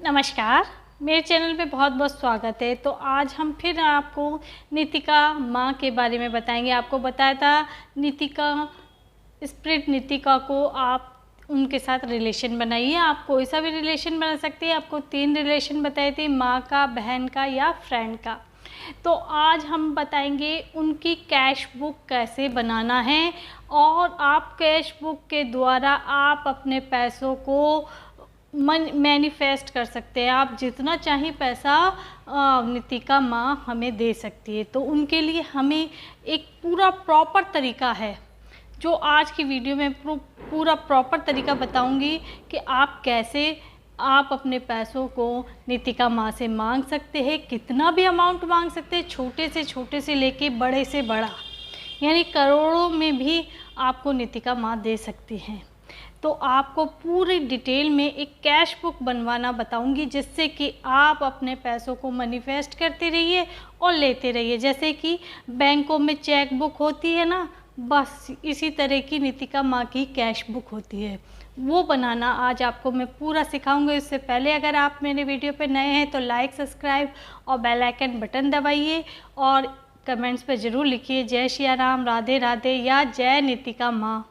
नमस्कार, मेरे चैनल पे बहुत बहुत स्वागत है। तो आज हम फिर आपको नीतिका माँ के बारे में बताएंगे। आपको बताया था नीतिका स्प्रिट नीतिका को आप उनके साथ रिलेशन बनाइए। आप कोई सा भी रिलेशन बना सकते हैं। आपको 3 रिलेशन बताए थे, माँ का, बहन का या फ्रेंड का। तो आज हम बताएंगे उनकी कैश बुक कैसे बनाना है और आप कैश बुक के द्वारा आप अपने पैसों को मैनिफेस्ट कर सकते हैं। आप जितना चाहे पैसा नीतिका माँ हमें दे सकती है। तो उनके लिए हमें एक पूरा प्रॉपर तरीका है जो आज की वीडियो में पूरा प्रॉपर तरीका बताऊंगी कि आप कैसे आप अपने पैसों को नीतिका माँ से मांग सकते हैं। कितना भी अमाउंट मांग सकते हैं, छोटे से लेके बड़े से बड़ा, यानी करोड़ों में भी आपको नीतिका माँ दे सकती हैं। तो आपको पूरी डिटेल में एक कैश बुक बनवाना बताऊंगी, जिससे कि आप अपने पैसों को मैनिफेस्ट करते रहिए और लेते रहिए। जैसे कि बैंकों में चेक बुक होती है ना, बस इसी तरह की नीतिका माँ की कैश बुक होती है। वो बनाना आज आपको मैं पूरा सिखाऊंगी। इससे पहले अगर आप मेरे वीडियो पे नए हैं तो लाइक, सब्सक्राइब और बेल आइकन बटन दबाइए और कमेंट्स पे ज़रूर लिखिए जय सिया राम, राधे राधे या जय नीतिका माँ।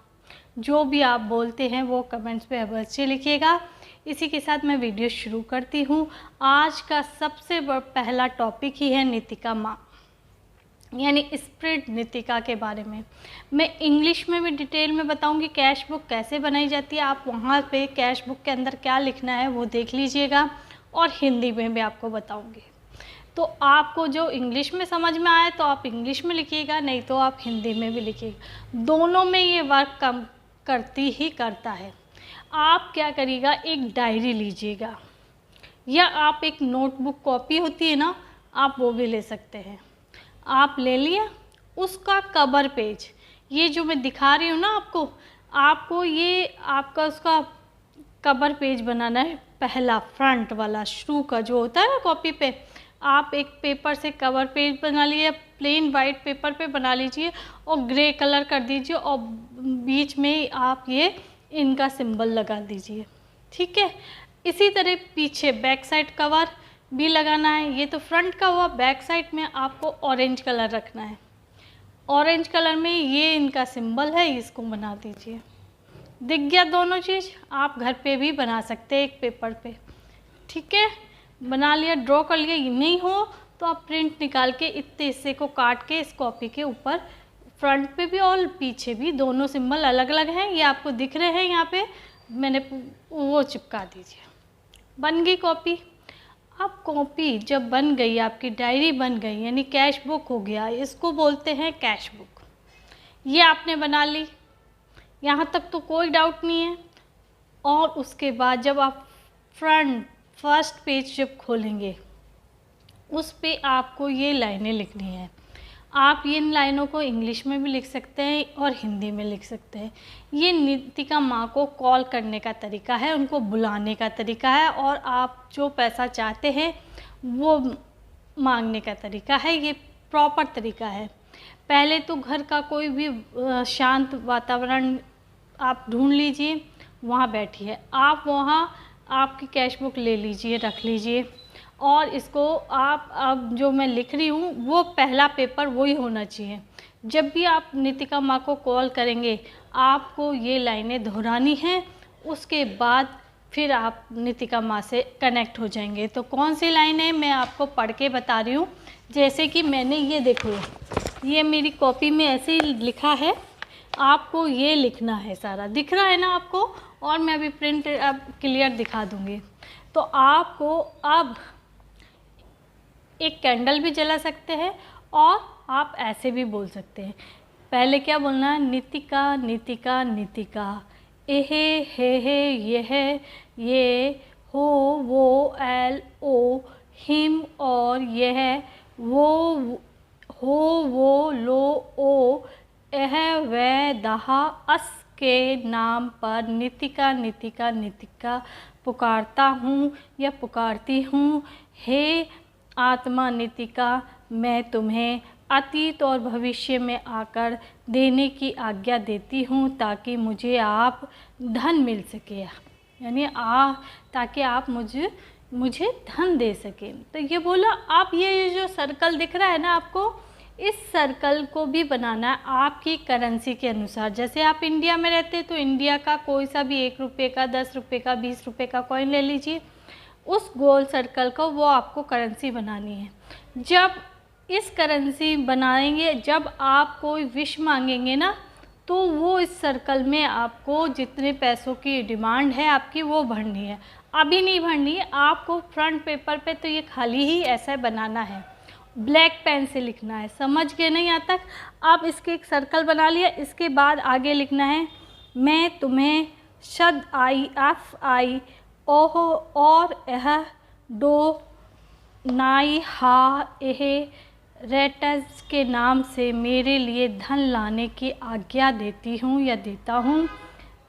जो भी आप बोलते हैं वो कमेंट्स पे अवश्य लिखिएगा। इसी के साथ मैं वीडियो शुरू करती हूँ। आज का सबसे पहला टॉपिक ही है नीतिका माँ, यानी स्प्रिट नीतिका के बारे में। मैं इंग्लिश में भी डिटेल में बताऊंगी कैश बुक कैसे बनाई जाती है। आप वहाँ पे कैश बुक के अंदर क्या लिखना है वो देख लीजिएगा, और हिंदी में भी आपको बताऊंगी। तो आपको जो इंग्लिश में समझ में आए तो आप इंग्लिश में लिखिएगा, नहीं तो आप हिंदी में भी लिखिएगा। दोनों में ये वर्क कम करती ही करता है। आप क्या करिएगा, एक डायरी लीजिएगा या आप एक नोटबुक कॉपी होती है ना, आप वो भी ले सकते हैं। आप ले लिया, उसका कवर पेज ये जो मैं दिखा रही हूँ ना आपको ये आपका उसका कवर पेज बनाना है। पहला फ्रंट वाला शुरू का जो होता है ना कॉपी पे, आप एक पेपर से कवर पेज बना लिए, प्लेन वाइट पेपर पे बना लीजिए और ग्रे कलर कर दीजिए और बीच में आप ये इनका सिंबल लगा दीजिए, ठीक है। इसी तरह पीछे बैक साइड कवर भी लगाना है। ये तो फ्रंट का हुआ, बैक साइड में आपको ऑरेंज कलर रखना है। ऑरेंज कलर में ये इनका सिंबल है, इसको बना दीजिए। दिख गया दोनों चीज़। आप घर पे भी बना सकते हैं एक पेपर पे, ठीक है। बना लिया, ड्रॉ कर लिया। ये नहीं हो तो आप प्रिंट निकाल के इतने हिस्से को काट के इस कॉपी के ऊपर फ्रंट पे भी और पीछे भी दोनों सिंबल अलग अलग हैं, ये आपको दिख रहे हैं यहाँ पे, मैंने वो चिपका दीजिए। बन गई कॉपी। अब कॉपी जब बन गई, आपकी डायरी बन गई, यानी कैश बुक हो गया, इसको बोलते हैं कैश बुक। ये आपने बना ली, यहाँ तक तो कोई डाउट नहीं है। और उसके बाद जब आप फर्स्ट पेज जब खोलेंगे, उस पे आपको ये लाइनें लिखनी है। आप इन लाइनों को इंग्लिश में भी लिख सकते हैं और हिंदी में लिख सकते हैं। ये नीतिका माँ को कॉल करने का तरीका है, उनको बुलाने का तरीका है, और आप जो पैसा चाहते हैं वो मांगने का तरीका है। ये प्रॉपर तरीका है। पहले तो घर का कोई भी शांत वातावरण आप ढूंढ लीजिए, वहाँ बैठिए। आप वहाँ आपकी कैश बुक ले लीजिए, रख लीजिए, और इसको आप अब जो मैं लिख रही हूँ वो पहला पेपर वही होना चाहिए। जब भी आप नीतिका माँ को कॉल करेंगे आपको ये लाइनें दोहरानी हैं। उसके बाद फिर आप नीतिका माँ से कनेक्ट हो जाएंगे। तो कौन सी लाइन है मैं आपको पढ़ के बता रही हूँ। जैसे कि मैंने ये देखो, ये मेरी कॉपी में ऐसे ही लिखा है, आपको ये लिखना है। सारा दिख रहा है ना आपको, और मैं अभी प्रिंट अब क्लियर दिखा दूँगी। तो आपको अब एक कैंडल भी जला सकते हैं और आप ऐसे भी बोल सकते हैं। पहले क्या बोलना है, नीतिका नीतिका नीतिका, एहे हे ये हो वो एल ओ हिम और यह वो हो वो लो ओ एह वह दहा अस के नाम पर नीतिका नीतिका नीतिका पुकारता हूँ या पुकारती हूँ। हे आत्मा नीतिका, मैं तुम्हें अतीत और भविष्य में आकर देने की आज्ञा देती हूँ ताकि मुझे आप धन मिल सके, यानी ताकि आप मुझे धन दे सके। तो ये बोला आप ये जो सर्कल दिख रहा है ना आपको, इस सर्कल को भी बनाना है आपकी करेंसी के अनुसार। जैसे आप इंडिया में रहते हैं तो इंडिया का कोई सा भी 1 रुपये का, 10 रुपये का, 20 रुपये का कॉइन ले लीजिए। उस गोल सर्कल को वो आपको करेंसी बनानी है। जब इस करेंसी बनाएंगे, जब आप कोई विश मांगेंगे ना, तो वो इस सर्कल में आपको जितने पैसों की डिमांड है आपकी वो भरनी है। अभी नहीं भरनी है आपको, फ्रंट पेपर पे तो ये खाली ही ऐसा बनाना है, ब्लैक पेन से लिखना है। समझ गए नहीं यहाँ तक? आप इसके एक सर्कल बना लिया, इसके बाद आगे लिखना है मैं तुम्हें शद आई एफ आई ओह और एह डो नाई हा एह रेटस के नाम से मेरे लिए धन लाने की आज्ञा देती हूँ या देता हूँ।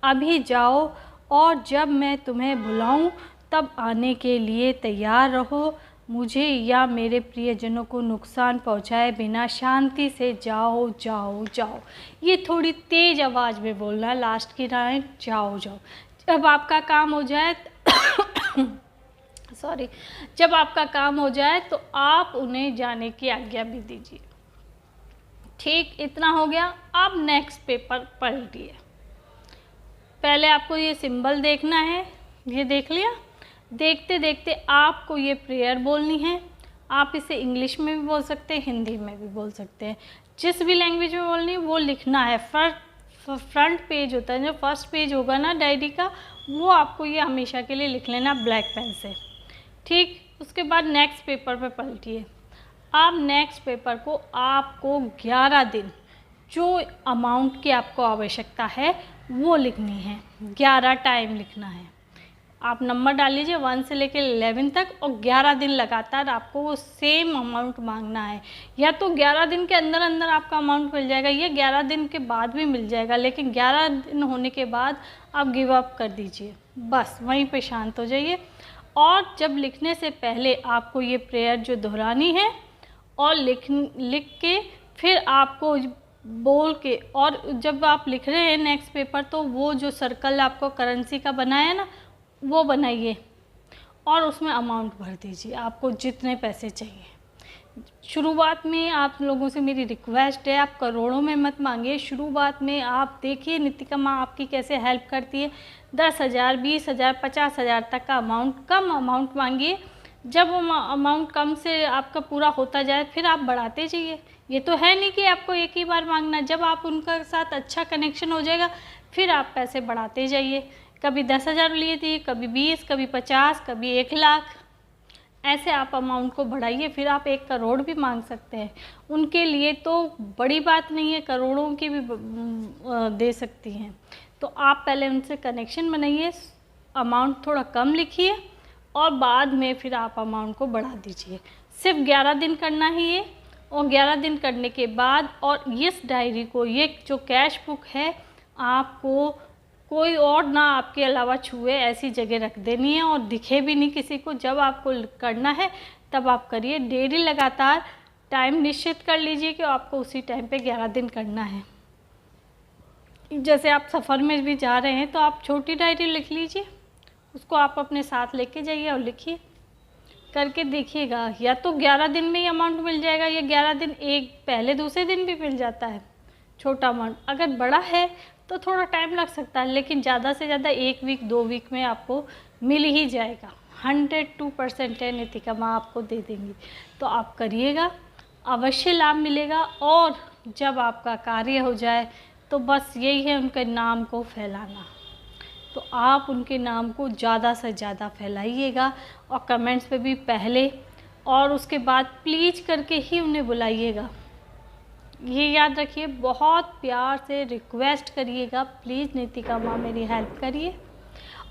अभी जाओ और जब मैं तुम्हें बुलाऊं तब आने के लिए तैयार रहो। मुझे या मेरे प्रियजनों को नुकसान पहुंचाए बिना शांति से जाओ जाओ जाओ। ये थोड़ी तेज़ आवाज़ में बोलना है लास्ट की लाइन, जाओ जाओ। जब आपका काम हो जाए जब आपका काम हो जाए तो आप उन्हें जाने की आज्ञा भी दीजिए। ठीक, इतना हो गया। अब नेक्स्ट पेपर पलटिए। पहले आपको ये सिंबल देखना है, ये देख लिया। देखते देखते आपको ये प्रेयर बोलनी है। आप इसे इंग्लिश में भी बोल सकते हैं, हिंदी में भी बोल सकते हैं, जिस भी लैंग्वेज में बोलनी है वो लिखना है। फ्रंट पेज होता है, जो फर्स्ट पेज होगा ना डायरी का, वो आपको ये हमेशा के लिए लिख लेना ब्लैक पेन से। ठीक, उसके बाद नेक्स्ट पेपर पे पलटिए। अब नेक्स्ट पेपर को आपको 11 दिन जो अमाउंट की आपको आवश्यकता है वो लिखनी है। 11 टाइम लिखना है। आप नंबर डाल लीजिए 1 से लेकर 11 तक, और 11 दिन लगातार आपको वो सेम अमाउंट मांगना है। या तो 11 दिन के अंदर अंदर आपका अमाउंट मिल जाएगा, या 11 दिन के बाद भी मिल जाएगा, लेकिन 11 दिन होने के बाद आप गिव अप कर दीजिए, बस वहीं पे शांत हो जाइए। और जब लिखने से पहले आपको ये प्रेयर जो दोहरानी है, और लिख के फिर आपको बोल के, और जब आप लिख रहे हैं नेक्स्ट पेपर तो वो जो सर्कल आपको करेंसी का बनाया ना वो बनाइए, और उसमें अमाउंट भर दीजिए आपको जितने पैसे चाहिए। शुरुआत में आप लोगों से मेरी रिक्वेस्ट है, आप करोड़ों में मत मांगिए। शुरुआत में आप देखिए नितिका माँ आपकी कैसे हेल्प करती है। 10,000, 20,000, 50,000 तक का अमाउंट, कम अमाउंट मांगिए। जब वो अमाउंट कम से आपका पूरा होता जाए फिर आप बढ़ाते जाइए। ये तो है नहीं कि आपको एक ही बार मांगना। जब आप उनका साथ अच्छा कनेक्शन हो जाएगा फिर आप पैसे बढ़ाते जाइए। कभी 10,000 लिए थे, कभी 20, कभी 50, कभी 1 लाख, ऐसे आप अमाउंट को बढ़ाइए। फिर आप 1 करोड़ भी मांग सकते हैं। उनके लिए तो बड़ी बात नहीं है, करोड़ों की भी दे सकती हैं। तो आप पहले उनसे कनेक्शन बनाइए, अमाउंट थोड़ा कम लिखिए, और बाद में फिर आप अमाउंट को बढ़ा दीजिए। सिर्फ 11 दिन करना ही है, और 11 दिन करने के बाद, और इस डायरी को, ये जो कैश बुक है, आपको कोई और ना आपके अलावा छुए ऐसी जगह रख देनी है, और दिखे भी नहीं किसी को। जब आपको करना है तब आप करिए। डेली लगातार टाइम निश्चित कर लीजिए कि आपको उसी टाइम पे 11 दिन करना है। जैसे आप सफ़र में भी जा रहे हैं तो आप छोटी डायरी लिख लीजिए, उसको आप अपने साथ लेके जाइए और लिखिए, करके देखिएगा। या तो 11 दिन में ही अमाउंट मिल जाएगा, या 11 दिन एक पहले दूसरे दिन भी मिल जाता है छोटा अमाउंट। अगर बड़ा है तो थोड़ा टाइम लग सकता है, लेकिन ज़्यादा से ज़्यादा 1 वीक 2 वीक में आपको मिल ही जाएगा। 102% है, नितिका माँ आपको दे देंगी। तो आप करिएगा, अवश्य लाभ मिलेगा। और जब आपका कार्य हो जाए तो बस यही है उनके नाम को फैलाना। तो आप उनके नाम को ज़्यादा से ज़्यादा फैलाइएगा, और कमेंट्स पे भी पहले और उसके बाद प्लीज़ करके ही उन्हें बुलाइएगा। ये याद रखिए, बहुत प्यार से रिक्वेस्ट करिएगा, प्लीज़ नितिका माँ मेरी हेल्प करिए।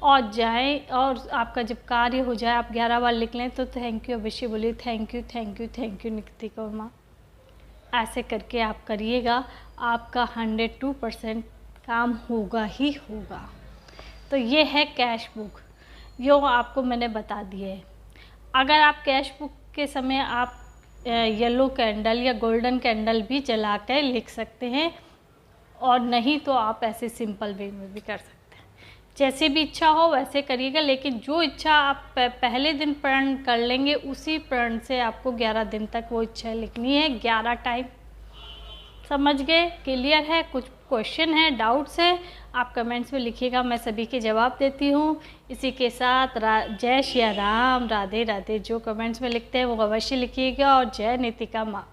और जाएं, और आपका जब कार्य हो जाए आप 11 बार लिख लें तो थैंक यू अवश्य बोलिए, thank you thank you thank you Nitika माँ। ऐसे करके आप करिएगा, आपका 102% काम होगा ही होगा। तो ये है कैश बुक, जो आपको मैंने बता दिया है। अगर आप कैश बुक के समय आप येलो कैंडल या गोल्डन कैंडल भी जला कर लिख सकते हैं, और नहीं तो आप ऐसे सिंपल वे में भी कर सकते हैं। जैसे भी इच्छा हो वैसे करिएगा, लेकिन जो इच्छा आप पहले दिन प्रण कर लेंगे उसी प्रण से आपको 11 दिन तक वो इच्छा लिखनी है, 11 टाइम। समझ गए? क्लियर है? कुछ क्वेश्चन है, डाउट्स है, आप कमेंट्स में लिखिएगा, मैं सभी के जवाब देती हूँ। इसी के साथ जय श्री राम, राधे राधे। जो कमेंट्स में लिखते हैं वो अवश्य लिखिएगा, और जय नीतिका माँ।